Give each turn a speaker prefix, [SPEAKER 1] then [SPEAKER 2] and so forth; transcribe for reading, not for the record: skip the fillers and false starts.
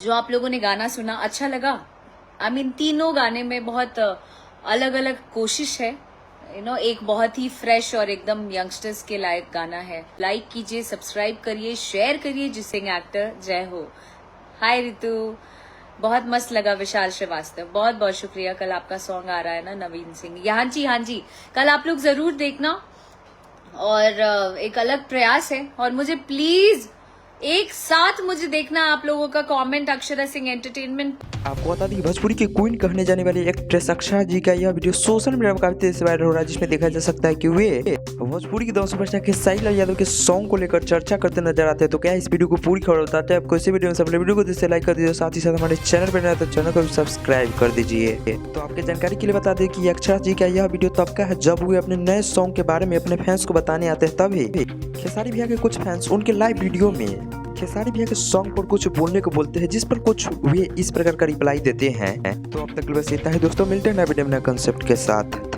[SPEAKER 1] जो आप लोगों ने गाना सुना अच्छा लगा? आई मीन तीनों गाने में बहुत अलग अलग कोशिश है। एक बहुत ही फ्रेश और एकदम यंगस्टर्स के लायक गाना है। लाइक कीजिए, सब्सक्राइब करिए, शेयर करिए। जिसिंग एक्टर जय हो। हाय रितु, बहुत मस्त लगा। विशाल श्रीवास्तव, बहुत बहुत शुक्रिया। कल आपका सॉन्ग आ रहा है ना, नवीन सिंह। हाँ जी, कल आप लोग जरूर देखना। और एक अलग प्रयास है, और मुझे प्लीज एक साथ मुझे देखना आप लोगों का कमेंट। अक्षरा सिंह एंटरटेनमेंट।
[SPEAKER 2] आपको बता दें भोजपुरी की क्वीन कहने जाने वाली एक्ट्रेस अक्षरा जी का यह वीडियो सोशल मीडिया में काफी तेजी से वायरल हो रहा है, जिसमें देखा जा सकता है कि वे भोजपुरी की दो सुपरस्टार खेसारी लाल यादव के सॉन्ग को लेकर चर्चा करते नजर आते हैं। तो क्या इस वीडियो को पूरी खबर बताते हैं आपको। इसी वीडियो में सबसे वीडियो को दिल लाइक कर दीजिए, साथ ही साथ हमारे चैनल पर नए तो चैनल को भी सब्सक्राइब कर दीजिए। तो आपके जानकारी के लिए बता दें कि अक्षरा जी का यह वीडियो तब का है जब वे अपने नए सॉन्ग के बारे में अपने फैंस को बताने आते हैं। तभी खेसारी भैया के कुछ फैंस उनके लाइव वीडियो में खेसारी भैया के सॉन्ग पर कुछ बोलने को बोलते हैं, जिस पर कुछ वे इस प्रकार का रिप्लाई देते हैं। तो अब तक बस इतना ही दोस्तों, मिलते हैं नए वीडियो में नए कंसेप्ट के साथ।